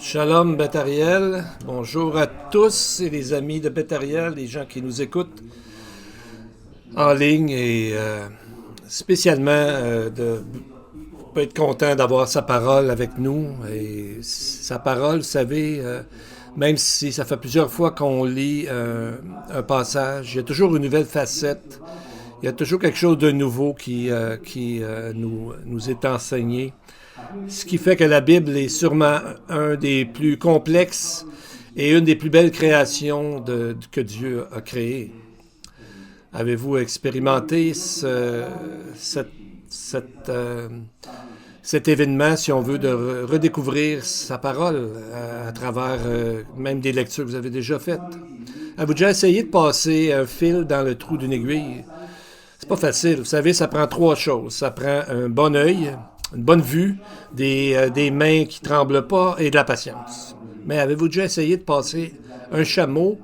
Shalom Beth Ariel, bonjour à tous et les amis de Beth Ariel, les gens qui nous écoutent en ligne et spécialement de peut être content d'avoir sa parole avec nous. Et sa parole, vous savez, même si ça fait plusieurs fois qu'on lit un passage, il y a toujours une nouvelle facette, il y a toujours quelque chose de nouveau qui nous est enseigné. Ce qui fait que la Bible est sûrement un des plus complexes et une des plus belles créations que Dieu a créées. Avez-vous expérimenté cet événement, si on veut, de redécouvrir sa parole à travers même des lectures que vous avez déjà faites? Avez-vous déjà essayé de passer un fil dans le trou d'une aiguille? C'est pas facile. Vous savez, ça prend trois choses. Ça prend un bon œil, une bonne vue, des mains qui tremblent pas et de la patience. Mais avez-vous déjà essayé de passer un chameau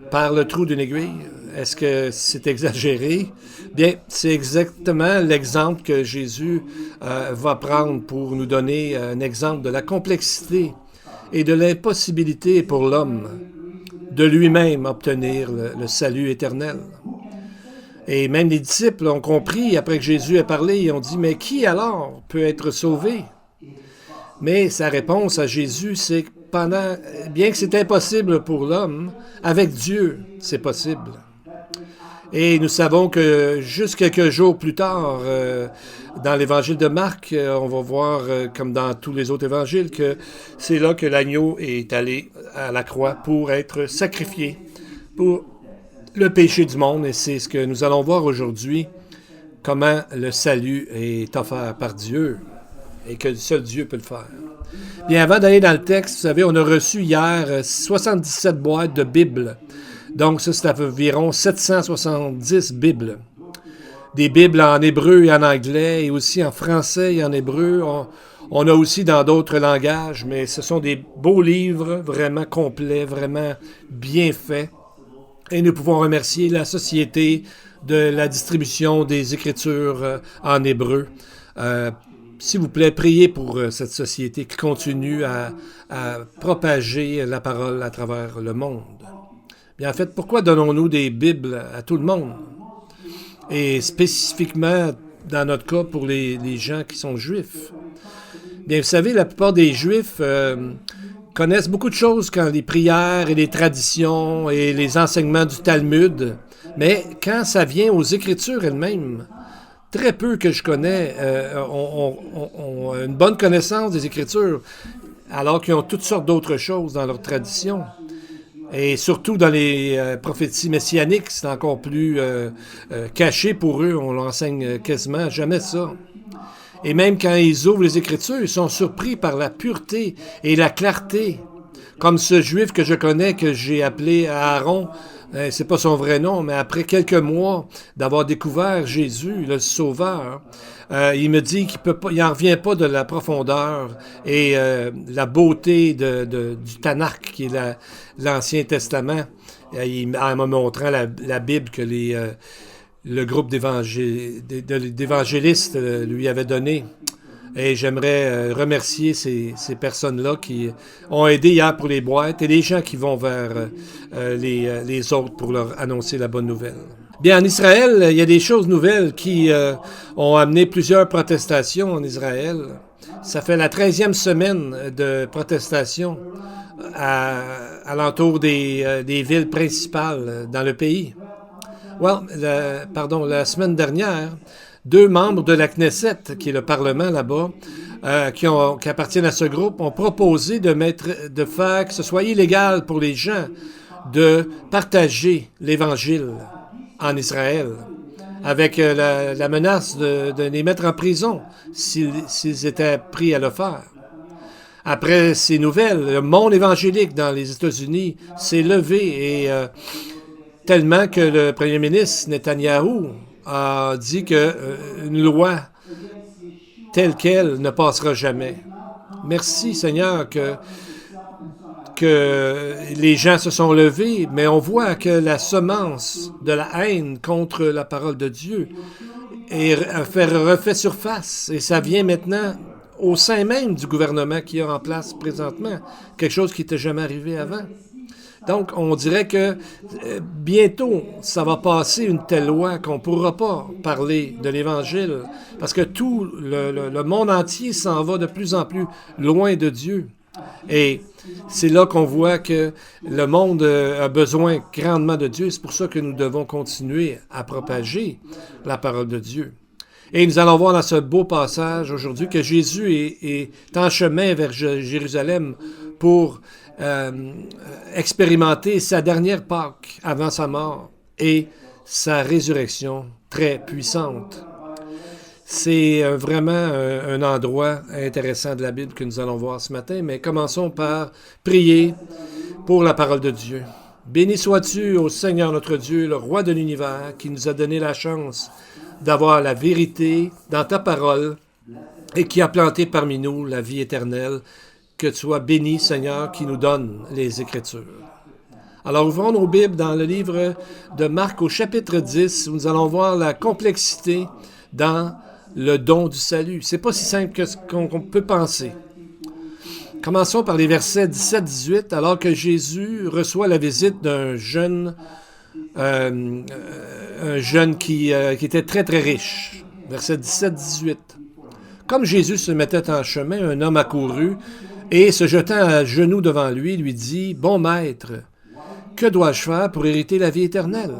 par le trou d'une aiguille? Est-ce que c'est exagéré? Bien, c'est exactement l'exemple que Jésus va prendre pour nous donner un exemple de la complexité et de l'impossibilité pour l'homme de lui-même obtenir le salut éternel. Et même les disciples ont compris, après que Jésus a parlé, ils ont dit, mais qui alors peut être sauvé? Mais sa réponse à Jésus, c'est que bien que c'est impossible pour l'homme, avec Dieu, c'est possible. Et nous savons que juste quelques jours plus tard, dans l'évangile de Marc, on va voir, comme dans tous les autres évangiles, que c'est là que l'agneau est allé à la croix pour être sacrifié, pour le péché du monde, et c'est ce que nous allons voir aujourd'hui, comment le salut est offert par Dieu et que seul Dieu peut le faire. Bien, avant d'aller dans le texte, vous savez, on a reçu hier 77 boîtes de Bibles. Donc, ça, c'est environ 770 Bibles. Des Bibles en hébreu et en anglais, et aussi en français et en hébreu. On a aussi dans d'autres langages, mais ce sont des beaux livres, vraiment complets, vraiment bien faits. Et nous pouvons remercier la Société de la distribution des Écritures en hébreu. S'il vous plaît, priez pour cette société qui continue à propager la parole à travers le monde. Bien, en fait, pourquoi donnons-nous des Bibles à tout le monde? Et spécifiquement, dans notre cas, pour les gens qui sont juifs. Bien, vous savez, la plupart des Juifs connaissent beaucoup de choses quand les prières et les traditions et les enseignements du Talmud, mais quand ça vient aux Écritures elles-mêmes, très peu que je connais ont une bonne connaissance des Écritures, alors qu'ils ont toutes sortes d'autres choses dans leur tradition. Et surtout dans les prophéties messianiques, c'est encore plus caché pour eux, on l'enseigne quasiment jamais ça. Et même quand ils ouvrent les Écritures, ils sont surpris par la pureté et la clarté. Comme ce juif que je connais, que j'ai appelé Aaron, c'est pas son vrai nom, mais après quelques mois d'avoir découvert Jésus, le Sauveur, il me dit qu'il n'en revient pas de la profondeur et la beauté du Tanakh, qui est l'Ancien Testament, en me montrant la Bible que le groupe d'évangélistes lui avait donné. Et j'aimerais remercier ces personnes-là qui ont aidé hier pour les boîtes et les gens qui vont vers les autres pour leur annoncer la bonne nouvelle. Bien, en Israël, il y a des choses nouvelles qui ont amené plusieurs protestations en Israël. Ça fait la 13e semaine de protestation alentour des villes principales dans le pays. La semaine dernière, 2 membres de la Knesset, qui est le Parlement là-bas, qui appartiennent à ce groupe, ont proposé de faire que ce soit illégal pour les gens de partager l'Évangile en Israël, avec la menace de les mettre en prison s'ils étaient pris à le faire. Après ces nouvelles, le monde évangélique dans les États-Unis s'est levé et tellement que le premier ministre Netanyahou a dit qu'une loi telle qu'elle ne passera jamais. Merci Seigneur que les gens se sont levés, mais on voit que la semence de la haine contre la parole de Dieu refait surface. Et ça vient maintenant au sein même du gouvernement qui est en place présentement, quelque chose qui n'était jamais arrivé avant. Donc, on dirait que bientôt, ça va passer une telle loi qu'on ne pourra pas parler de l'Évangile, parce que tout le monde entier s'en va de plus en plus loin de Dieu. Et c'est là qu'on voit que le monde a besoin grandement de Dieu. C'est pour ça que nous devons continuer à propager la parole de Dieu. Et nous allons voir dans ce beau passage aujourd'hui que Jésus est en chemin vers Jérusalem pour expérimenter sa dernière Pâque avant sa mort et sa résurrection très puissante. C'est vraiment un endroit intéressant de la Bible que nous allons voir ce matin, mais commençons par prier pour la parole de Dieu. Béni sois-tu au Seigneur notre Dieu, le roi de l'univers, qui nous a donné la chance d'avoir la vérité dans ta parole et qui a planté parmi nous la vie éternelle. Que tu sois béni, Seigneur, qui nous donne les Écritures. Alors, ouvrons nos Bibles dans le livre de Marc au chapitre 10, où nous allons voir la complexité dans le don du salut. C'est pas si simple que ce qu'on peut penser. Commençons par les versets 17-18, alors que Jésus reçoit la visite d'un jeune, qui était très, très riche. Versets 17-18. Comme Jésus se mettait en chemin, un homme accourut et, se jetant à genoux devant lui, lui dit, « Bon maître, que dois-je faire pour hériter la vie éternelle? »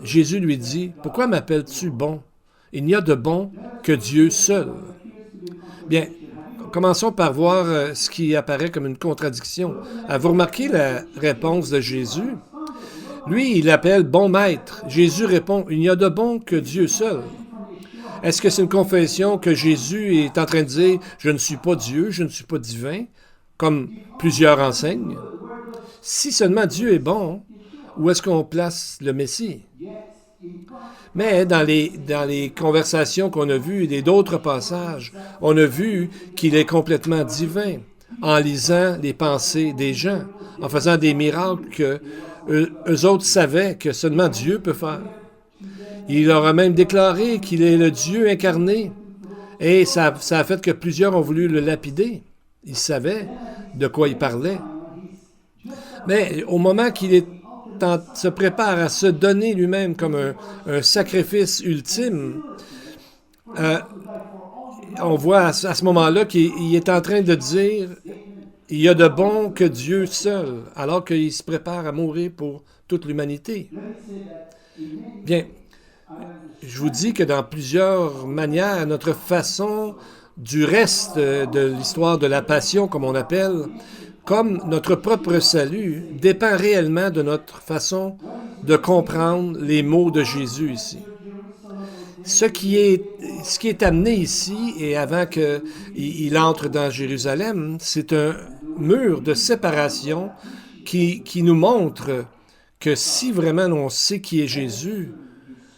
Jésus lui dit, « Pourquoi m'appelles-tu bon? Il n'y a de bon que Dieu seul. » Bien, commençons par voir ce qui apparaît comme une contradiction. Avez-vous remarqué la réponse de Jésus? Lui, il appelle « bon maître ». Jésus répond « Il n'y a de bon que Dieu seul. » Est-ce que c'est une confession que Jésus est en train de dire « Je ne suis pas Dieu, je ne suis pas divin », comme plusieurs enseignent? Si seulement Dieu est bon, où est-ce qu'on place le Messie? Mais dans les conversations qu'on a vues et d'autres passages, on a vu qu'il est complètement divin en lisant les pensées des gens, en faisant des miracles que eux autres savaient que seulement Dieu peut faire. Il leur a même déclaré qu'il est le Dieu incarné. Et ça a fait que plusieurs ont voulu le lapider. Ils savaient de quoi il parlait. Mais au moment qu'il se prépare à se donner lui-même comme un sacrifice ultime, on voit à ce moment-là qu'il est en train de dire « Il y a de bon que Dieu seul », alors qu'il se prépare à mourir pour toute l'humanité. Bien, je vous dis que dans plusieurs manières, notre façon du reste de l'histoire de la passion, comme on appelle, comme notre propre salut, dépend réellement de notre façon de comprendre les mots de Jésus ici. Ce qui est amené ici, et avant qu'il entre dans Jérusalem, c'est un mur de séparation qui nous montre que si vraiment on sait qui est Jésus,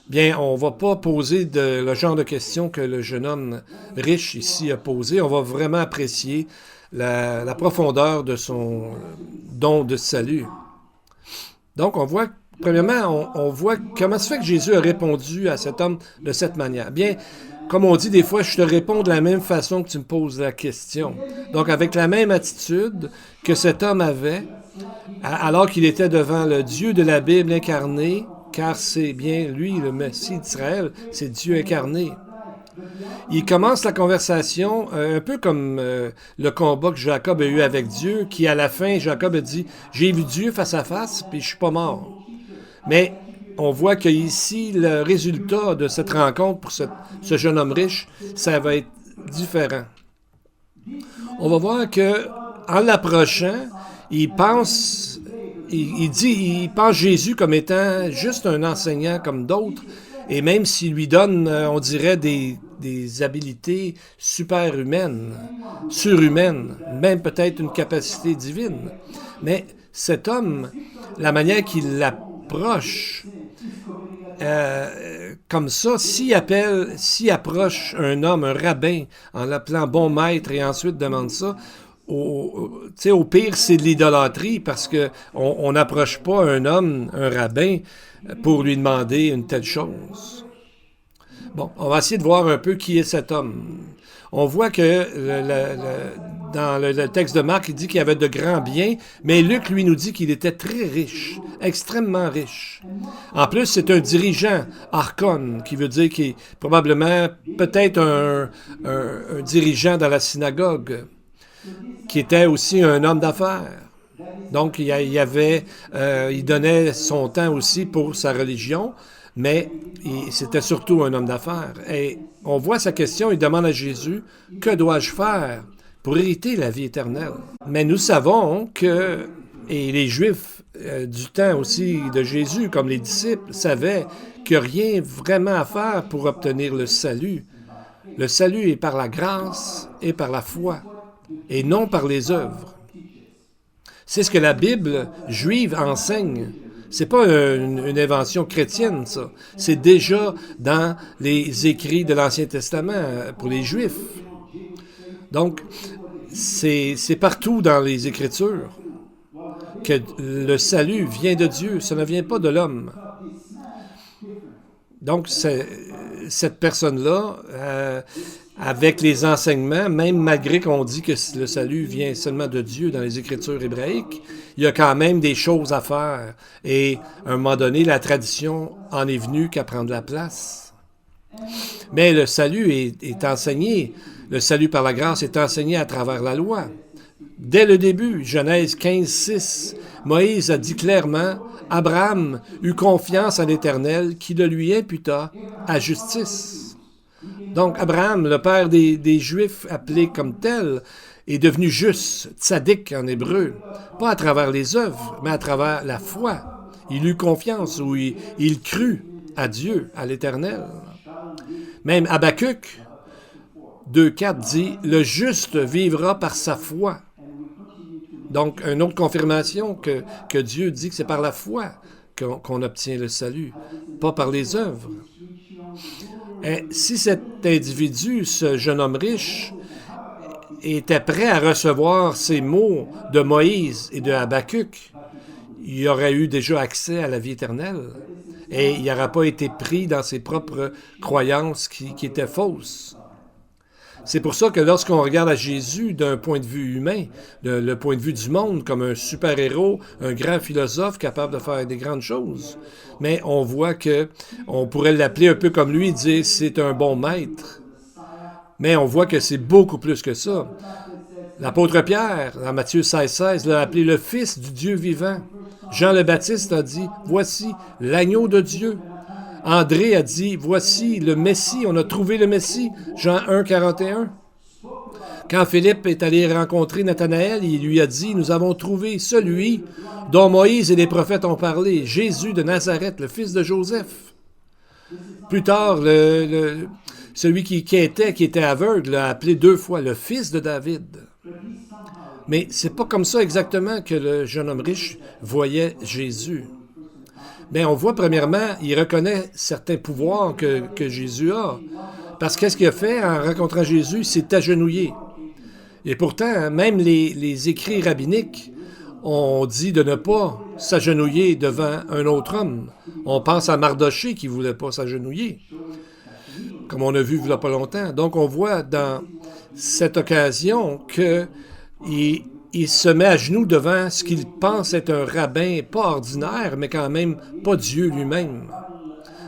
bien, on ne va pas poser le genre de questions que le jeune homme riche ici a posé. On va vraiment apprécier la profondeur de son don de salut. Donc, on voit, premièrement, on voit comment se fait que Jésus a répondu à cet homme de cette manière. Bien, comme on dit des fois, je te réponds de la même façon que tu me poses la question. Donc, avec la même attitude que cet homme avait, alors qu'il était devant le Dieu de la Bible incarné, car c'est bien lui, le Messie d'Israël, c'est Dieu incarné. Il commence la conversation un peu comme le combat que Jacob a eu avec Dieu, qui à la fin, Jacob a dit « J'ai vu Dieu face à face, puis je suis pas mort. » Mais on voit qu'ici, le résultat de cette rencontre pour ce jeune homme riche, ça va être différent. On va voir que en l'approchant, il pense Jésus comme étant juste un enseignant comme d'autres, et même s'il lui donne, on dirait, des habiletés superhumaines, surhumaines, même peut-être une capacité divine. Mais cet homme, la manière qu'il l'approche, comme ça, s'il approche un homme, un rabbin, en l'appelant bon maître et ensuite demande ça, au pire, c'est de l'idolâtrie parce qu'on n'approche pas un homme, un rabbin, pour lui demander une telle chose. Bon, on va essayer de voir un peu qui est cet homme. On voit que dans le texte de Marc, il dit qu'il avait de grands biens, mais Luc, lui, nous dit qu'il était très riche, extrêmement riche. En plus, c'est un dirigeant, archon, qui veut dire qu'il est probablement peut-être un dirigeant dans la synagogue, qui était aussi un homme d'affaires. Donc, il donnait son temps aussi pour sa religion, mais c'était surtout un homme d'affaires. Et on voit sa question, il demande à Jésus, « Que dois-je faire pour hériter la vie éternelle? » Mais nous savons que, et les Juifs du temps aussi de Jésus, comme les disciples, savaient qu'il n'y a rien vraiment à faire pour obtenir le salut. Le salut est par la grâce et par la foi, et non par les œuvres. C'est ce que la Bible juive enseigne. C'est pas une invention chrétienne, ça. C'est déjà dans les écrits de l'Ancien Testament pour les Juifs. Donc, c'est partout dans les Écritures que le salut vient de Dieu, ça ne vient pas de l'homme. Donc, cette personne-là, avec les enseignements, même malgré qu'on dit que le salut vient seulement de Dieu dans les Écritures hébraïques, il y a quand même des choses à faire. Et à un moment donné, la tradition en est venue qu'à prendre la place. Mais le salut est enseigné. Le salut par la grâce est enseigné à travers la loi. Dès le début, Genèse 15, 6, Moïse a dit clairement, « Abraham eut confiance en l'Éternel qui le lui imputa à justice. » Donc, Abraham, le père des Juifs appelés comme tel, est devenu juste, tzaddik en hébreu, pas à travers les œuvres, mais à travers la foi. Il eut confiance ou il crut à Dieu, à l'Éternel. Même Habakkuk 2,4 dit « Le juste vivra par sa foi. » Donc, une autre confirmation que Dieu dit que c'est par la foi qu'on obtient le salut, pas par les œuvres. Et si cet individu, ce jeune homme riche, était prêt à recevoir ces mots de Moïse et de Habakkuk, il aurait eu déjà accès à la vie éternelle et il n'aurait pas été pris dans ses propres croyances qui étaient fausses. C'est pour ça que lorsqu'on regarde à Jésus d'un point de vue humain, le point de vue du monde, comme un super-héros, un grand philosophe capable de faire des grandes choses, mais on voit que on pourrait l'appeler un peu comme lui, dire c'est un bon maître. Mais on voit que c'est beaucoup plus que ça. L'apôtre Pierre, dans Matthieu 16,16, l'a appelé le Fils du Dieu vivant. Jean le Baptiste a dit, voici l'agneau de Dieu. André a dit, voici le Messie, on a trouvé le Messie. Jean 1, 41. Quand Philippe est allé rencontrer Nathanaël, il lui a dit, nous avons trouvé celui dont Moïse et les prophètes ont parlé, Jésus de Nazareth, le fils de Joseph. Plus tard, celui qui était aveugle, l'a appelé 2 fois le fils de David. Mais c'est pas comme ça exactement que le jeune homme riche voyait Jésus. Bien, on voit premièrement, il reconnaît certains pouvoirs que Jésus a. Parce qu'est-ce qu'il a fait en rencontrant Jésus? Il s'est agenouillé. Et pourtant, même les écrits rabbiniques ont dit de ne pas s'agenouiller devant un autre homme. On pense à Mardoché qui ne voulait pas s'agenouiller, comme on a vu il n'y a pas longtemps. Donc, on voit dans cette occasion qu'il se met à genoux devant ce qu'il pense être un rabbin, pas ordinaire, mais quand même pas Dieu lui-même.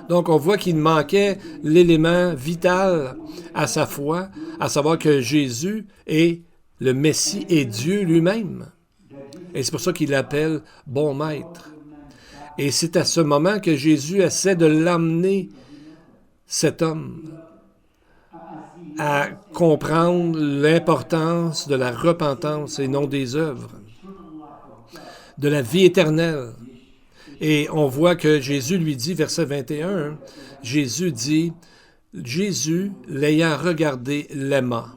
Donc, on voit qu'il manquait l'élément vital à sa foi, à savoir que Jésus est le Messie et Dieu lui-même. Et c'est pour ça qu'il l'appelle « bon maître ». Et c'est à ce moment que Jésus essaie de l'emmener, cet homme, à comprendre l'importance de la repentance et non des œuvres, de la vie éternelle. Et on voit que Jésus lui dit, verset 21, Jésus dit, Jésus, l'ayant regardé, l'aima.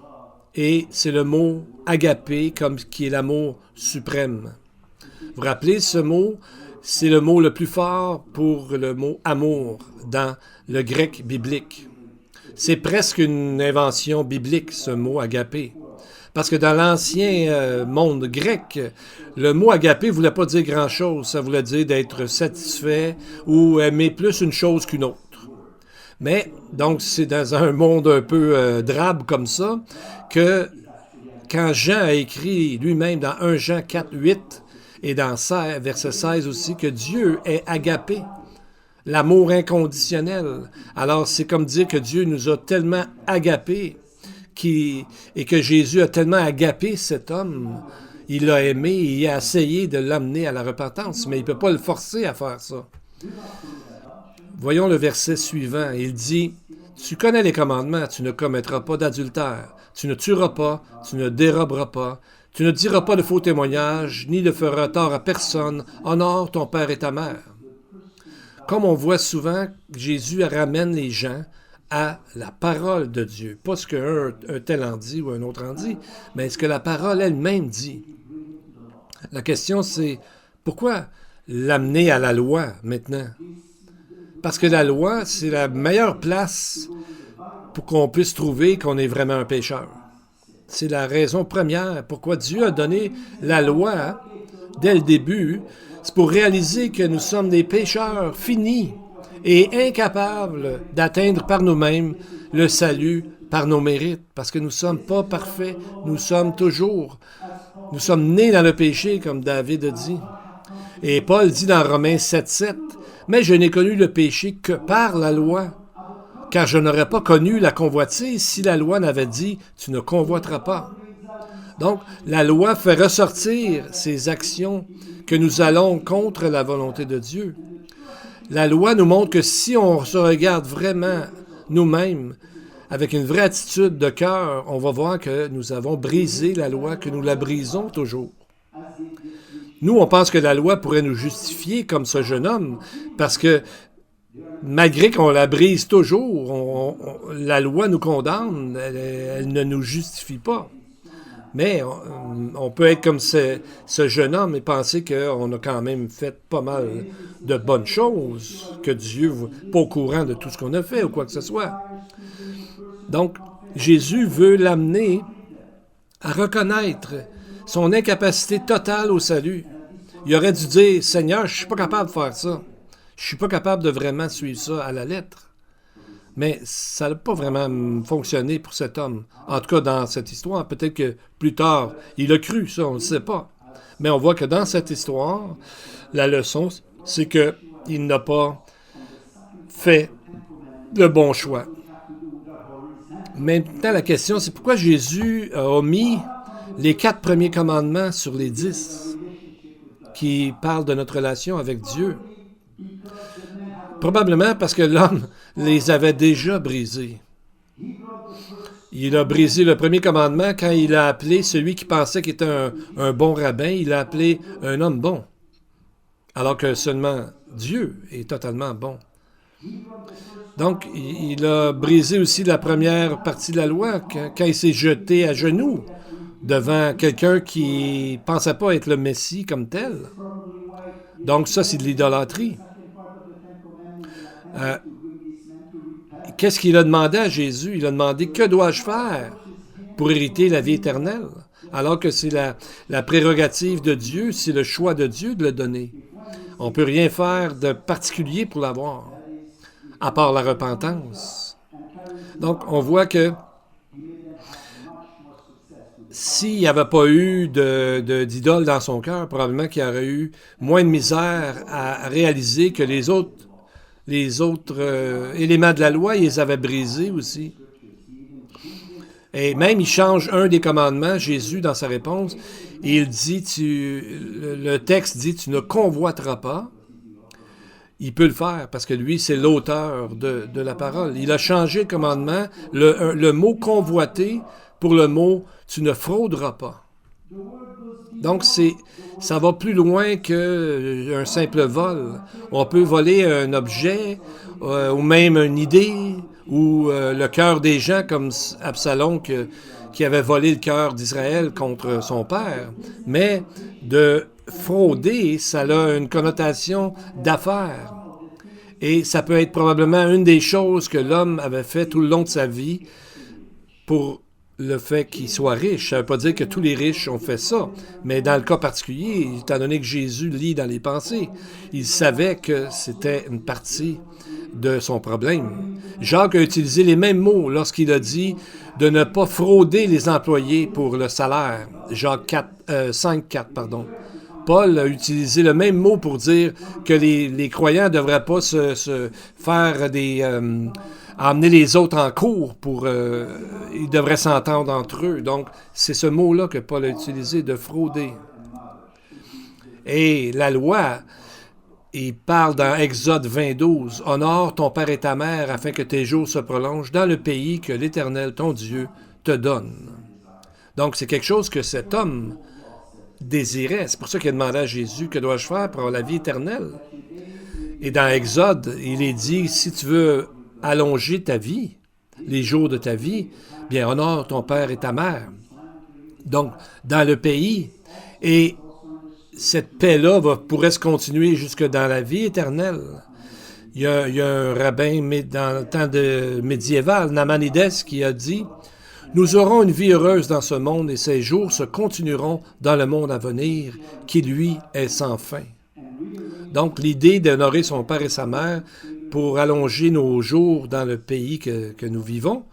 Et c'est le mot agapé, comme qui est l'amour suprême. Vous vous rappelez ce mot? C'est le mot le plus fort pour le mot amour dans le grec biblique. C'est presque une invention biblique, ce mot agapé. Parce que dans l'ancien monde grec, le mot agapé ne voulait pas dire grand-chose. Ça voulait dire d'être satisfait ou aimer plus une chose qu'une autre. Mais, donc, c'est dans un monde un peu drabe comme ça que quand Jean a écrit lui-même dans 1 Jean 4, 8 et dans verset 16 aussi, que Dieu est agapé, l'amour inconditionnel. Alors, c'est comme dire que Dieu nous a tellement agapés et que Jésus a tellement agapé cet homme. Il l'a aimé et il a essayé de l'amener à la repentance, mais il ne peut pas le forcer à faire ça. Voyons le verset suivant. Il dit, « Tu connais les commandements, tu ne commettras pas d'adultère, tu ne tueras pas, tu ne déroberas pas, tu ne diras pas de faux témoignages, ni ne feras tort à personne, honore ton père et ta mère. » Comme on voit souvent, Jésus ramène les gens à la parole de Dieu. Pas ce qu'un tel en dit ou un autre en dit, mais ce que la parole elle-même dit. La question, c'est pourquoi l'amener à la loi maintenant? Parce que la loi, c'est la meilleure place pour qu'on puisse trouver qu'on est vraiment un pécheur. C'est la raison première pourquoi Dieu a donné la loi dès le début. C'est pour réaliser que nous sommes des pécheurs finis et incapables d'atteindre par nous-mêmes le salut par nos mérites, parce que nous ne sommes pas parfaits, nous sommes nés dans le péché, comme David a dit. Et Paul dit dans Romains 7,7, « Mais je n'ai connu le péché que par la loi, car je n'aurais pas connu la convoitise si la loi n'avait dit, tu ne convoiteras pas. » Donc, la loi fait ressortir ces actions que nous allons contre la volonté de Dieu. La loi nous montre que si on se regarde vraiment nous-mêmes, avec une vraie attitude de cœur, on va voir que nous avons brisé la loi, que nous la brisons toujours. Nous, on pense que la loi pourrait nous justifier comme ce jeune homme, parce que malgré qu'on la brise toujours, la loi nous condamne, elle ne nous justifie pas. Mais on peut être comme ce jeune homme et penser qu'on a quand même fait pas mal de bonnes choses, que Dieu n'est pas au courant de tout ce qu'on a fait ou quoi que ce soit. Donc, Jésus veut l'amener à reconnaître son incapacité totale au salut. Il aurait dû dire, « Seigneur, je ne suis pas capable de faire ça. Je ne suis pas capable de vraiment suivre ça à la lettre. » Mais ça n'a pas vraiment fonctionné pour cet homme. En tout cas, dans cette histoire, peut-être que plus tard, il a cru ça, on ne le sait pas. Mais on voit que dans cette histoire, la leçon, c'est qu'il n'a pas fait le bon choix. Maintenant, la question, c'est pourquoi Jésus a omis les 4 premiers commandements sur les 10 qui parlent de notre relation avec Dieu. Probablement parce que l'homme les avait déjà brisés. Il a brisé le premier commandement quand il a appelé celui qui pensait qu'il était un bon rabbin, il l'a appelé un homme bon, alors que seulement Dieu est totalement bon. Donc, il a brisé aussi la première partie de la loi quand il s'est jeté à genoux devant quelqu'un qui ne pensait pas être le Messie comme tel. Donc, ça, c'est de l'idolâtrie. Qu'est-ce qu'il a demandé à Jésus? Il a demandé, que dois-je faire pour hériter la vie éternelle? Alors que c'est la prérogative de Dieu, c'est le choix de Dieu de le donner. On ne peut rien faire de particulier pour l'avoir, à part la repentance. Donc, on voit que s'il n'y avait pas eu d'idole dans son cœur, probablement qu'il aurait eu moins de misère à réaliser que les autres éléments de la loi, ils les avaient brisés aussi. Et même, il change un des commandements, Jésus, dans sa réponse, et il dit, le texte dit, tu ne convoiteras pas. Il peut le faire, parce que lui, c'est l'auteur de la parole. Il a changé le commandement, le mot convoiter pour le mot, tu ne frauderas pas. Donc, ça va plus loin qu'un simple vol. On peut voler un objet, ou même une idée, ou le cœur des gens, comme Absalom qui avait volé le cœur d'Israël contre son père. Mais de frauder, ça a une connotation d'affaire. Et ça peut être probablement une des choses que l'homme avait fait tout le long de sa vie pour le fait qu'il soit riche. Ça ne veut pas dire que tous les riches ont fait ça. Mais dans le cas particulier, étant donné que Jésus lit dans les pensées, il savait que c'était une partie de son problème. Jacques a utilisé les mêmes mots lorsqu'il a dit de ne pas frauder les employés pour le salaire. Jacques 5,4, pardon. Paul a utilisé le même mot pour dire que les croyants ne devraient pas se faire emmener les autres en cours ils devraient s'entendre entre eux. Donc, c'est ce mot-là que Paul a utilisé, de frauder. Et la loi, il parle dans Exode 20:12, « Honore ton père et ta mère afin que tes jours se prolongent dans le pays que l'Éternel, ton Dieu, te donne. » Donc, c'est quelque chose que cet homme désirait. C'est pour ça qu'il a demandé à Jésus, « Que dois-je faire pour avoir la vie éternelle? » Et dans Exode, il est dit, si tu veux allonger ta vie, les jours de ta vie, bien, honore ton père et ta mère. Donc, dans le pays, et cette paix-là pourrait se continuer jusque dans la vie éternelle. Il y a un rabbin dans le temps médiéval, Namanides, qui a dit « Nous aurons une vie heureuse dans ce monde et ces jours se continueront dans le monde à venir, qui lui est sans fin. » Donc, l'idée d'honorer son père et sa mère pour allonger nos jours dans le pays que nous vivons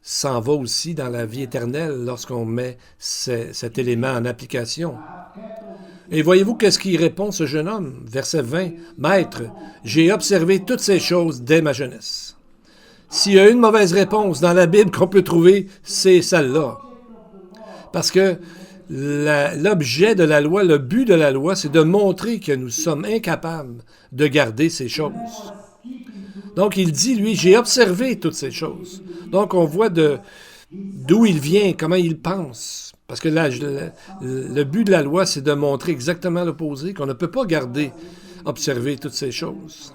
s'en va aussi dans la vie éternelle lorsqu'on met cet élément en application. Et voyez-vous qu'est-ce qu'il répond, ce jeune homme? Verset 20. « Maître, j'ai observé toutes ces choses dès ma jeunesse. » S'il y a une mauvaise réponse dans la Bible qu'on peut trouver, c'est celle-là. Parce que l'objet de la loi, le but de la loi, c'est de montrer que nous sommes incapables de garder ces choses. Donc, il dit, lui, j'ai observé toutes ces choses. Donc, on voit d'où il vient, comment il pense. Parce que là, le but de la loi, c'est de montrer exactement l'opposé, qu'on ne peut pas observer toutes ces choses.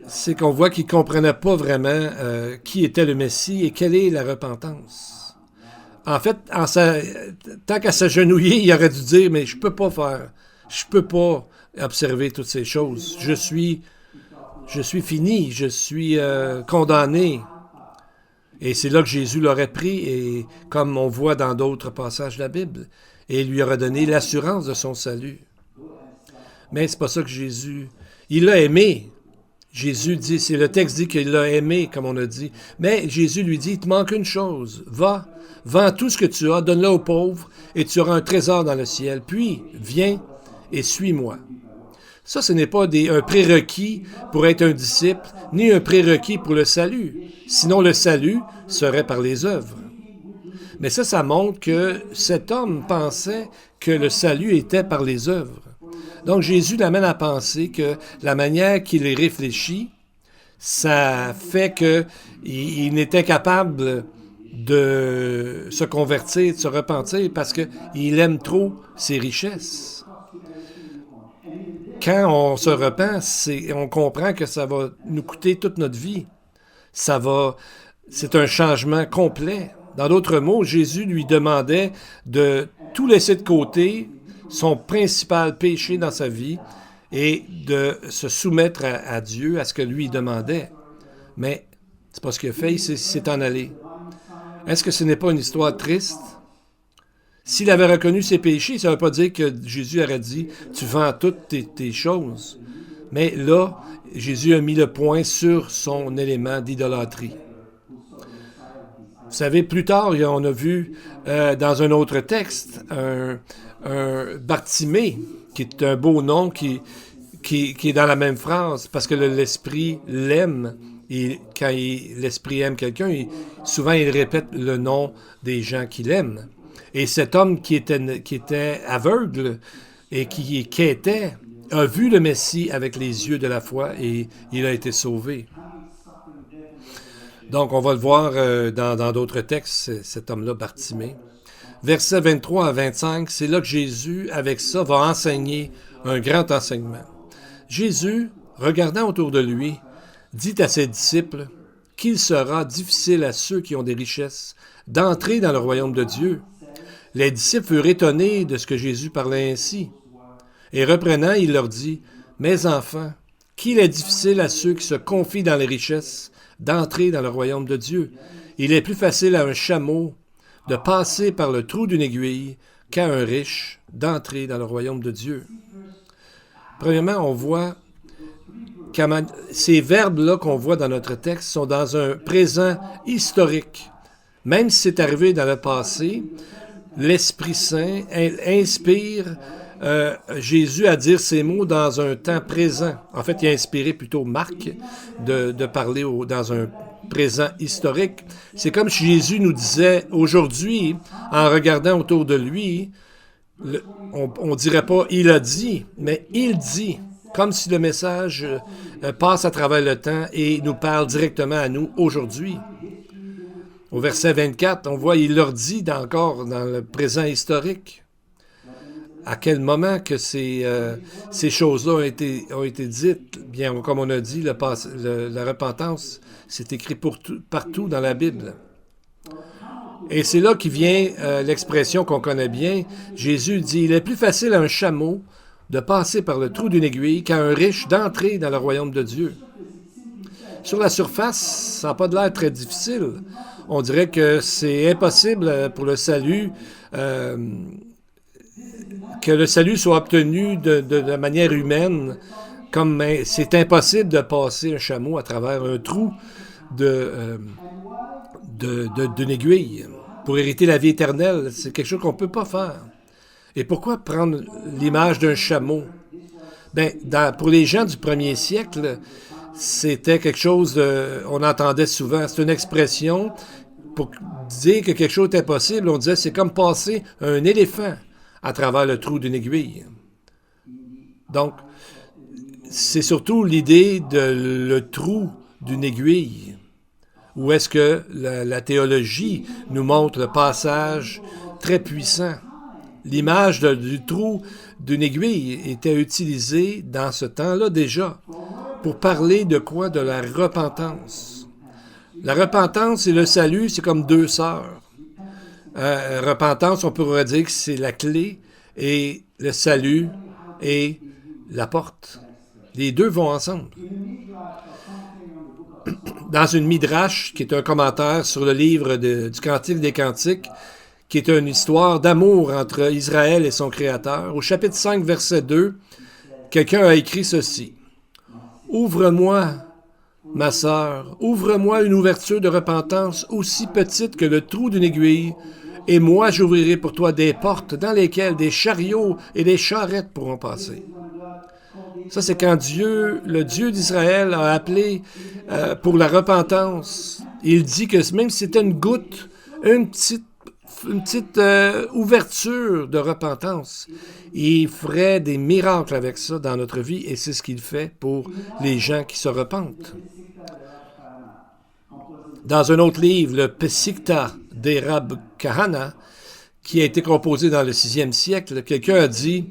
C'est qu'on voit qu'il ne comprenait pas vraiment qui était le Messie et quelle est la repentance. En fait, tant qu'à s'agenouiller, il aurait dû dire, mais je peux pas observer toutes ces choses. Je suis fini, je suis condamné. Et c'est là que Jésus l'aurait pris, et comme on voit dans d'autres passages de la Bible, et il lui aurait donné l'assurance de son salut. Mais c'est pas ça que Jésus... Il l'a aimé. Jésus dit, le texte dit qu'il l'a aimé, comme on a dit. Mais Jésus lui dit, il te manque une chose. Va, vends tout ce que tu as, donne-le aux pauvres, et tu auras un trésor dans le ciel. Puis, viens et suis-moi. Ça, ce n'est pas un prérequis pour être un disciple, ni un prérequis pour le salut. Sinon, le salut serait par les œuvres. Mais ça montre que cet homme pensait que le salut était par les œuvres. Donc, Jésus l'amène à penser que la manière qu'il réfléchit, ça fait qu'il n'était capable de se convertir, de se repentir, parce qu'il aime trop ses richesses. Quand on se repent, on comprend que ça va nous coûter toute notre vie. C'est un changement complet. Dans d'autres mots, Jésus lui demandait de tout laisser de côté, son principal péché dans sa vie, et de se soumettre à Dieu, à ce que lui demandait. Mais c'est pas ce qu'il a fait, il s'est en allé. Est-ce que ce n'est pas une histoire triste? S'il avait reconnu ses péchés, ça ne veut pas dire que Jésus aurait dit « tu vends toutes tes choses ». Mais là, Jésus a mis le point sur son élément d'idolâtrie. Vous savez, plus tard, on a vu dans un autre texte un Bartimée, qui est un beau nom qui est dans la même phrase, parce que l'esprit l'aime. Et quand l'esprit aime quelqu'un, souvent il répète le nom des gens qu'il aime. Et cet homme qui était aveugle et qui quêtait, a vu le Messie avec les yeux de la foi et il a été sauvé. Donc, on va le voir dans d'autres textes, cet homme-là, Bartimée. Versets 23 à 25, c'est là que Jésus, avec ça, va enseigner un grand enseignement. Jésus, regardant autour de lui, dit à ses disciples qu'il sera difficile à ceux qui ont des richesses d'entrer dans le royaume de Dieu. Les disciples furent étonnés de ce que Jésus parlait ainsi. Et reprenant, il leur dit, « Mes enfants, qu'il est difficile à ceux qui se confient dans les richesses d'entrer dans le royaume de Dieu. Il est plus facile à un chameau de passer par le trou d'une aiguille qu'à un riche d'entrer dans le royaume de Dieu. Premièrement, on voit que ces verbes-là qu'on voit dans notre texte sont dans un présent historique. Même si c'est arrivé dans le passé, l'Esprit Saint inspire Jésus à dire ces mots dans un temps présent. En fait, il a inspiré plutôt Marc de parler dans un présent historique. C'est comme si Jésus nous disait aujourd'hui, en regardant autour de lui, on ne dirait pas « il a dit », mais « il dit », comme si le message passe à travers le temps et nous parle directement à nous aujourd'hui. Au verset 24, on voit « il leur dit » encore dans le présent historique. À quel moment que ces choses-là ont été dites? Bien, comme on a dit, la repentance, c'est écrit partout dans la Bible. Et c'est là qu'il vient l'expression qu'on connaît bien. Jésus dit, il est plus facile à un chameau de passer par le trou d'une aiguille qu'à un riche d'entrer dans le royaume de Dieu. Sur la surface, ça n'a pas de l'air très difficile. On dirait que c'est impossible pour le salut, que le salut soit obtenu de manière humaine, comme c'est impossible de passer un chameau à travers un trou d'une aiguille. Pour hériter la vie éternelle, c'est quelque chose qu'on ne peut pas faire. Et pourquoi prendre l'image d'un chameau? Bien, pour les gens du premier siècle, c'était quelque chose, on entendait souvent, c'est une expression pour dire que quelque chose est impossible. On disait c'est comme passer un éléphant à travers le trou d'une aiguille. Donc, c'est surtout l'idée de le trou d'une aiguille. Où est-ce que la théologie nous montre le passage très puissant? L'image du trou d'une aiguille était utilisée dans ce temps-là déjà pour parler de quoi? De la repentance. La repentance et le salut, c'est comme deux sœurs. Repentance, on pourrait dire que c'est la clé et le salut est la porte. Les deux vont ensemble. Dans une Midrash, qui est un commentaire sur le livre du Cantique des Cantiques, qui est une histoire d'amour entre Israël et son Créateur, au chapitre 5, verset 2, quelqu'un a écrit ceci. « Ouvre-moi, ma sœur, ouvre-moi une ouverture de repentance aussi petite que le trou d'une aiguille, et moi j'ouvrirai pour toi des portes dans lesquelles des chariots et des charrettes pourront passer. » Ça, c'est quand le Dieu d'Israël a appelé pour la repentance. Il dit que même si c'était une goutte, une petite ouverture de repentance, il ferait des miracles avec ça dans notre vie, et c'est ce qu'il fait pour les gens qui se repentent. Dans un autre livre, le Pesikta des Rab Kahana, qui a été composé dans le 6e siècle, quelqu'un a dit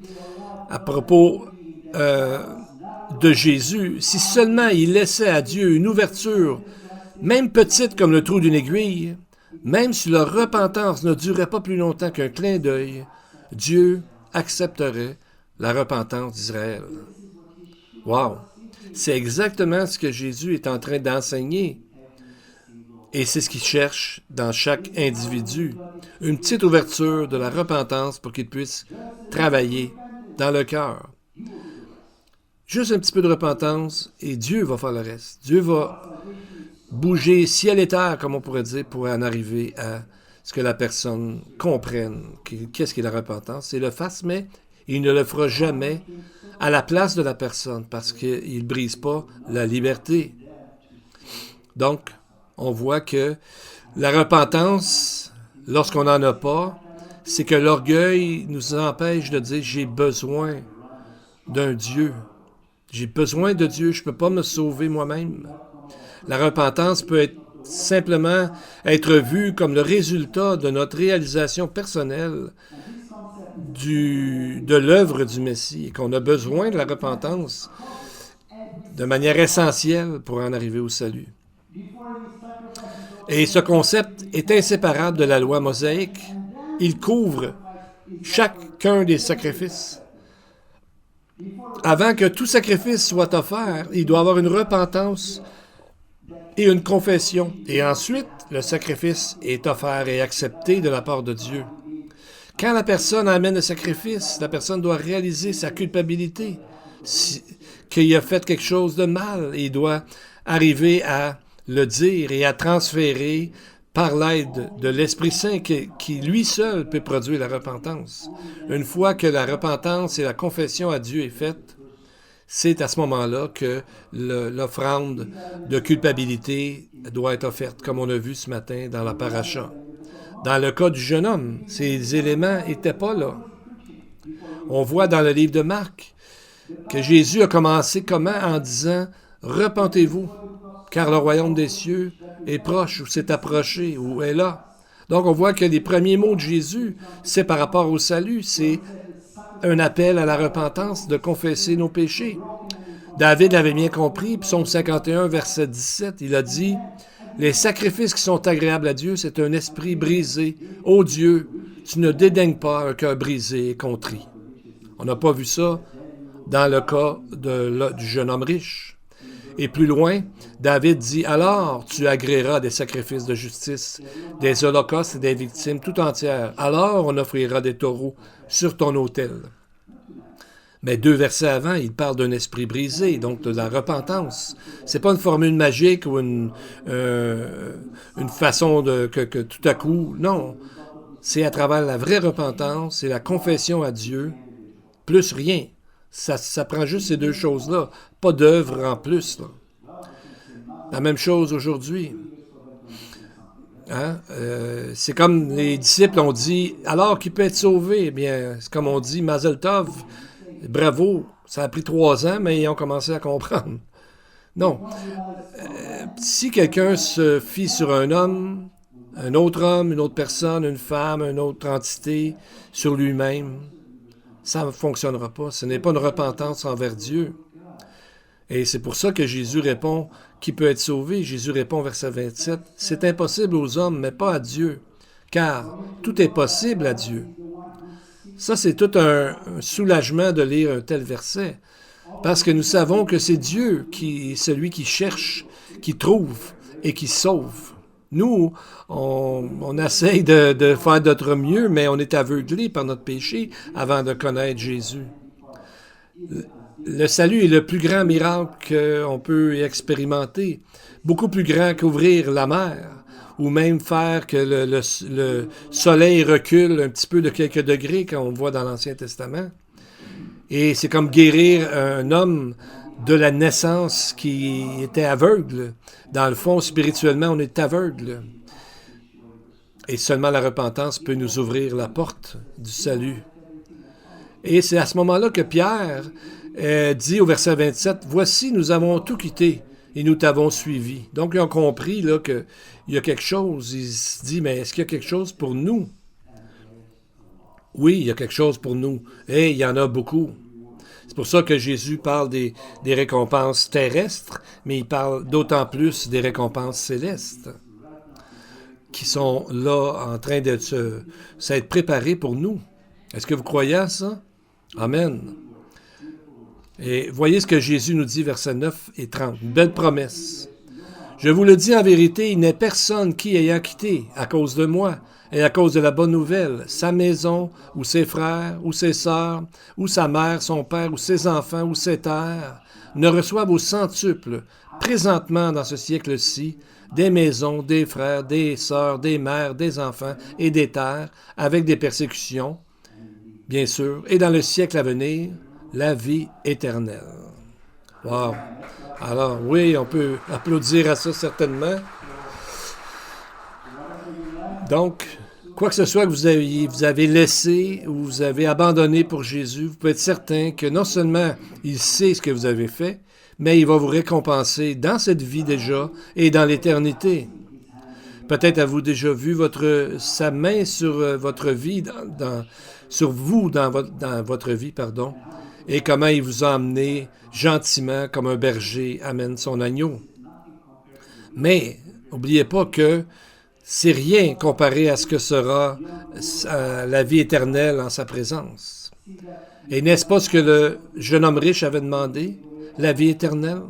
à propos de Jésus, si seulement il laissait à Dieu une ouverture, même petite comme le trou d'une aiguille, même si leur repentance ne durait pas plus longtemps qu'un clin d'œil, Dieu accepterait la repentance d'Israël. Wow! C'est exactement ce que Jésus est en train d'enseigner. Et c'est ce qu'il cherche dans chaque individu. Une petite ouverture de la repentance pour qu'il puisse travailler dans le cœur. Juste un petit peu de repentance et Dieu va faire le reste. Dieu va bouger ciel et terre, comme on pourrait dire, pour en arriver à ce que la personne comprenne qu'est-ce qu'est la repentance et le fasse, mais il ne le fera jamais à la place de la personne parce qu'il ne brise pas la liberté. Donc, on voit que la repentance, lorsqu'on n'en a pas, c'est que l'orgueil nous empêche de dire « j'ai besoin d'un Dieu ». J'ai besoin de Dieu, je ne peux pas me sauver moi-même. La repentance peut simplement être vue comme le résultat de notre réalisation personnelle de l'œuvre du Messie, et qu'on a besoin de la repentance de manière essentielle pour en arriver au salut. Et ce concept est inséparable de la loi mosaïque. Il couvre chacun des sacrifices. Avant que tout sacrifice soit offert, il doit y avoir une repentance et une confession. Et ensuite, le sacrifice est offert et accepté de la part de Dieu. Quand la personne amène le sacrifice, la personne doit réaliser sa culpabilité, qu'il a fait quelque chose de mal, et il doit arriver à le dire et à transférer par l'aide de l'Esprit Saint qui lui seul peut produire la repentance. Une fois que la repentance et la confession à Dieu est faite, c'est à ce moment-là que l'offrande de culpabilité doit être offerte, comme on a vu ce matin dans la paracha. Dans le cas du jeune homme, ces éléments n'étaient pas là. On voit dans le livre de Marc que Jésus a commencé comment? En disant « Repentez-vous, car le royaume des cieux est proche, ou s'est approché, ou est là. » Donc on voit que les premiers mots de Jésus, c'est par rapport au salut, c'est un appel à la repentance, de confesser nos péchés. David l'avait bien compris, Psaume 51, verset 17, il a dit « Les sacrifices qui sont agréables à Dieu, c'est un esprit brisé. Ô Dieu, tu ne dédaignes pas un cœur brisé et contrit. » On n'a pas vu ça dans le cas du jeune homme riche. Et plus loin, David dit « Alors tu agréeras des sacrifices de justice, des holocaustes et des victimes tout entières. Alors on offrira des taureaux sur ton autel. » Mais 2 versets avant, il parle d'un esprit brisé, donc de la repentance. C'est pas une formule magique ou une façon que tout à coup... Non, c'est à travers la vraie repentance et la confession à Dieu, plus rien. Ça prend juste ces deux choses-là, pas d'œuvre en plus. Là. La même chose aujourd'hui. Hein? C'est comme les disciples ont dit, alors qu'il peut être sauvé, eh bien, c'est comme on dit, Mazel Tov, bravo, ça a pris 3 ans, mais ils ont commencé à comprendre. Non. Si quelqu'un se fie sur un homme, un autre homme, une autre personne, une femme, une autre entité, sur lui-même, ça ne fonctionnera pas. Ce n'est pas une repentance envers Dieu. Et c'est pour ça que Jésus répond, qui peut être sauvé? Jésus répond, verset 27, « C'est impossible aux hommes, mais pas à Dieu, car tout est possible à Dieu. » Ça, c'est tout un soulagement de lire un tel verset, parce que nous savons que c'est Dieu qui est celui qui cherche, qui trouve et qui sauve. Nous, on essaye de faire notre mieux, mais on est aveuglé par notre péché avant de connaître Jésus. Le salut est le plus grand miracle qu'on peut expérimenter, beaucoup plus grand qu'ouvrir la mer, ou même faire que le soleil recule un petit peu de quelques degrés, comme on voit dans l'Ancien Testament. Et c'est comme guérir un homme de la naissance qui était aveugle. Dans le fond, spirituellement, on est aveugle. Et seulement la repentance peut nous ouvrir la porte du salut. Et c'est à ce moment-là que Pierre dit au verset 27, « Voici, nous avons tout quitté et nous t'avons suivi. » Donc, ils ont compris là, qu'il y a quelque chose. Il se dit, mais est-ce qu'il y a quelque chose pour nous? Oui, il y a quelque chose pour nous. Et il y en a beaucoup. C'est pour ça que Jésus parle des récompenses terrestres, mais il parle d'autant plus des récompenses célestes qui sont là en train de s'être préparées pour nous. Est-ce que vous croyez à ça? Amen. Et voyez ce que Jésus nous dit, versets 9 et 30. Une belle promesse. « Je vous le dis en vérité, il n'est personne qui, ayant quitté, à cause de moi, et à cause de la bonne nouvelle, sa maison, ou ses frères, ou ses sœurs, ou sa mère, son père, ou ses enfants, ou ses terres, ne reçoivent au centuple, présentement dans ce siècle-ci, des maisons, des frères, des sœurs, des mères, des enfants et des terres, avec des persécutions, bien sûr, et dans le siècle à venir, la vie éternelle. » Wow! Alors, oui, on peut applaudir à ça certainement. Donc, quoi que ce soit que vous avez laissé ou vous avez abandonné pour Jésus, vous pouvez être certain que non seulement il sait ce que vous avez fait, mais il va vous récompenser dans cette vie déjà et dans l'éternité. Peut-être avez-vous déjà vu sa main sur votre vie, sur vous dans votre vie, pardon, et comment il vous a emmené gentiment, comme un berger amène son agneau. Mais, n'oubliez pas que c'est rien comparé à ce que sera la vie éternelle en sa présence. Et n'est-ce pas ce que le jeune homme riche avait demandé? La vie éternelle?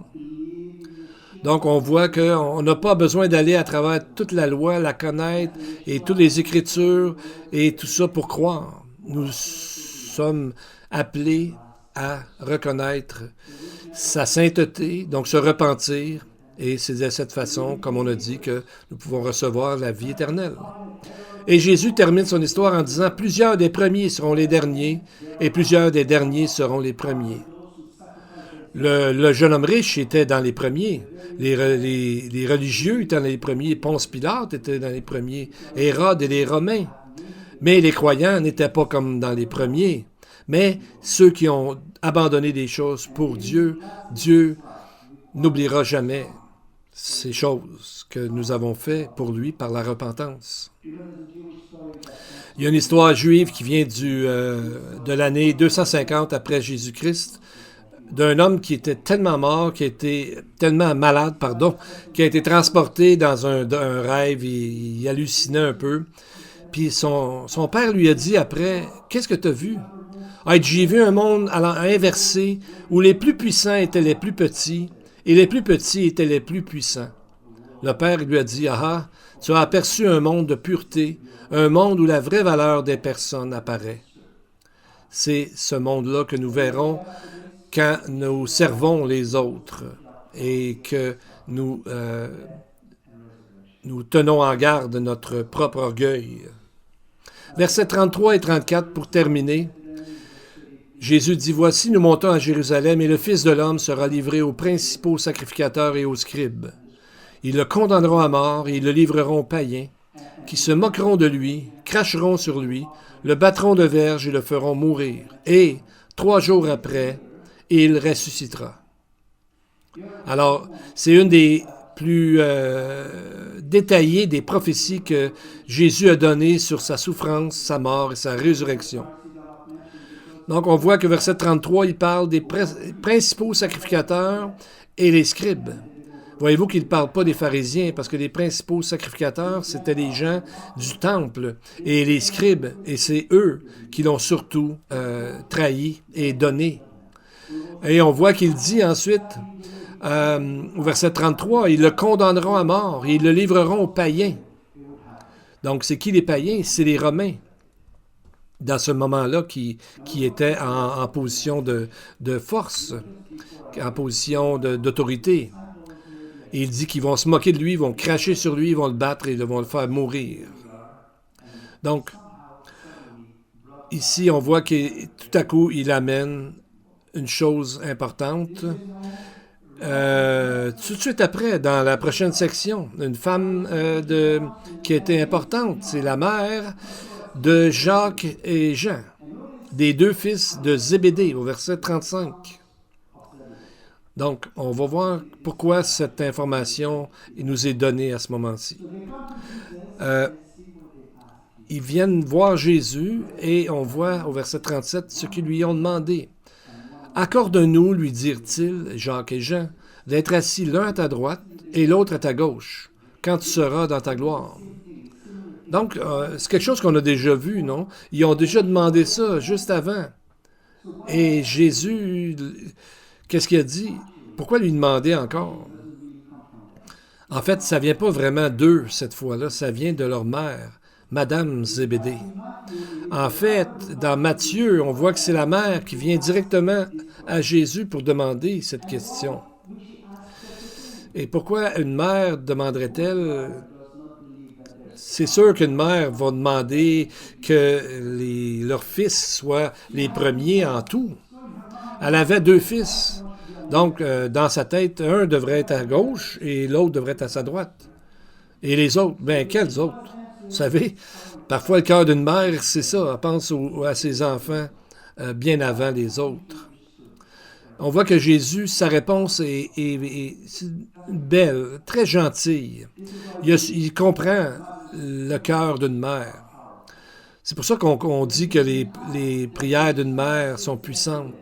Donc, on voit qu'on n'a pas besoin d'aller à travers toute la loi, la connaître, et toutes les Écritures, et tout ça pour croire. Nous sommes appelés à reconnaître sa sainteté, donc se repentir, et c'est de cette façon, comme on a dit, que nous pouvons recevoir la vie éternelle. Et Jésus termine son histoire en disant « Plusieurs des premiers seront les derniers, et plusieurs des derniers seront les premiers. » Le jeune homme riche était dans les premiers. Les religieux étaient dans les premiers. Ponce Pilate était dans les premiers. Hérode et les Romains. Mais les croyants n'étaient pas comme dans les premiers. Mais ceux qui ont abandonné des choses pour Dieu, Dieu n'oubliera jamais ces choses que nous avons faites pour lui par la repentance. Il y a une histoire juive qui vient de l'année 250 après Jésus-Christ, d'un homme qui était tellement mort, qui était tellement malade, qui a été transporté dans un rêve, il hallucinait un peu. Puis son père lui a dit après, « Qu'est-ce que tu as vu? » « Ah, j'ai vu un monde inversé où les plus puissants étaient les plus petits et les plus petits étaient les plus puissants. » Le père lui a dit, « Ah, tu as aperçu un monde de pureté, un monde où la vraie valeur des personnes apparaît. » C'est ce monde-là que nous verrons quand nous servons les autres et que nous tenons en garde notre propre orgueil. Versets 33 et 34 pour terminer. Jésus dit, « Voici, nous montons à Jérusalem, et le Fils de l'homme sera livré aux principaux sacrificateurs et aux scribes. Ils le condamneront à mort, et ils le livreront aux païens, qui se moqueront de lui, cracheront sur lui, le battront de verge et le feront mourir. Et, 3 jours après, il ressuscitera. » Alors, c'est une des plus détaillées des prophéties que Jésus a données sur sa souffrance, sa mort et sa résurrection. Donc, on voit que verset 33, il parle des principaux sacrificateurs et les scribes. Voyez-vous qu'il ne parle pas des pharisiens, parce que les principaux sacrificateurs, c'était les gens du temple, et les scribes, et c'est eux qui l'ont surtout trahi et donné. Et on voit qu'il dit ensuite, au verset 33, « Ils le condamneront à mort, et ils le livreront aux païens. » Donc, c'est qui les païens? C'est les Romains. Dans ce moment-là, qui était en position de force, en position d'autorité. Et il dit qu'ils vont se moquer de lui, ils vont cracher sur lui, ils vont le battre et ils vont le faire mourir. Donc, ici, on voit que tout à coup, il amène une chose importante. Tout de suite après, dans la prochaine section, une femme qui était importante, c'est la mère de Jacques et Jean, des 2 fils de Zébédée, au verset 35. Donc, on va voir pourquoi cette information nous est donnée à ce moment-ci. Ils viennent voir Jésus et on voit au verset 37 ce qu'ils lui ont demandé. « Accorde-nous, lui dirent-ils, Jacques et Jean, d'être assis l'un à ta droite et l'autre à ta gauche, quand tu seras dans ta gloire. » Donc, c'est quelque chose qu'on a déjà vu, non? Ils ont déjà demandé ça juste avant. Et Jésus, qu'est-ce qu'il a dit? Pourquoi lui demander encore? En fait, ça ne vient pas vraiment d'eux cette fois-là, ça vient de leur mère, Madame Zébédée. En fait, dans Matthieu, on voit que c'est la mère qui vient directement à Jésus pour demander cette question. Et pourquoi une mère demanderait-elle? C'est sûr qu'une mère va demander que leurs fils soient les premiers en tout. Elle avait 2 fils. Donc, dans sa tête, un devrait être à gauche et l'autre devrait être à sa droite. Et les autres, bien, quels autres? Vous savez, parfois le cœur d'une mère, c'est ça. Elle pense à ses enfants bien avant les autres. On voit que Jésus, sa réponse est belle, très gentille. Il comprend le cœur d'une mère. C'est pour ça qu'on dit que les prières d'une mère sont puissantes.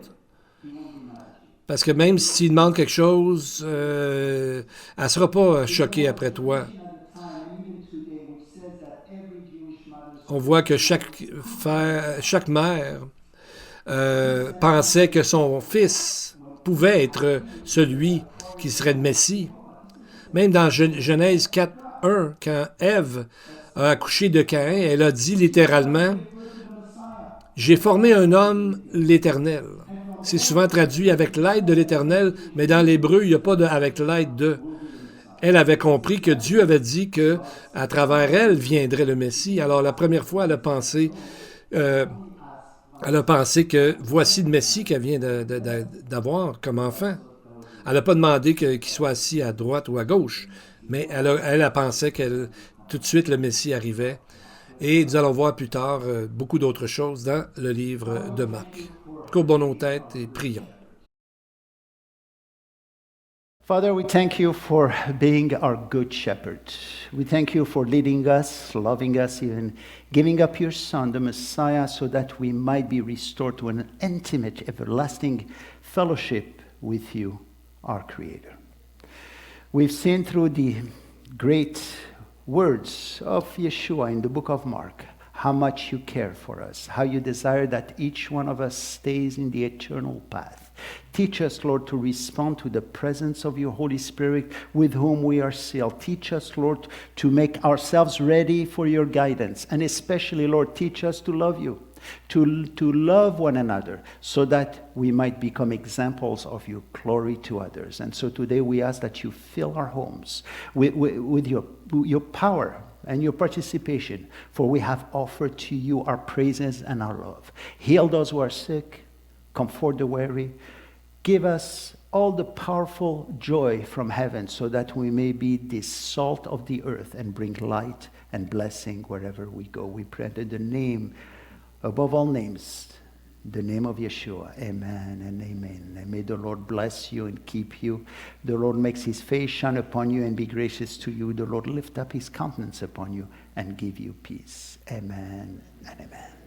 Parce que même si tu demandes quelque chose, elle ne sera pas choquée après toi. On voit que chaque mère pensait que son fils pouvait être celui qui serait le Messie. Même dans Genèse 4:1, quand Ève a accouché de Caïn, elle a dit littéralement « J'ai formé un homme, l'Éternel ». C'est souvent traduit avec l'aide de l'Éternel, mais dans l'hébreu, il n'y a pas de avec l'aide de. Elle avait compris que Dieu avait dit que à travers elle viendrait le Messie. Alors la première fois, euh, elle a pensé que voici le Messie qu'elle vient d'avoir comme enfant. Elle n'a pas demandé qu'il soit assis à droite ou à gauche, mais elle a pensé que tout de suite le Messie arrivait. Et nous allons voir plus tard beaucoup d'autres choses dans le livre de Marc. Courbons nos têtes et prions. Father, we thank you for being our good shepherd. We thank you for leading us, loving us, even giving up your Son, the Messiah, so that we might be restored to an intimate, everlasting fellowship with you, our Creator. We've seen through the great words of Yeshua in the book of Mark how much you care for us, how you desire that each one of us stays in the eternal path. Teach us, Lord, to respond to the presence of your Holy Spirit with whom we are sealed. Teach us, Lord, to make ourselves ready for your guidance. And especially, Lord, teach us to love you, to love one another, so that we might become examples of your glory to others. And so today we ask that you fill our homes with your power and your participation, for we have offered to you our praises and our love. Heal those who are sick, comfort the weary, give us all the powerful joy from heaven, so that we may be the salt of the earth and bring light and blessing wherever we go. We pray in the name, above all names, the name of Yeshua. Amen and amen. And may the Lord bless you and keep you. The Lord makes his face shine upon you and be gracious to you. The Lord lift up his countenance upon you and give you peace. Amen and amen.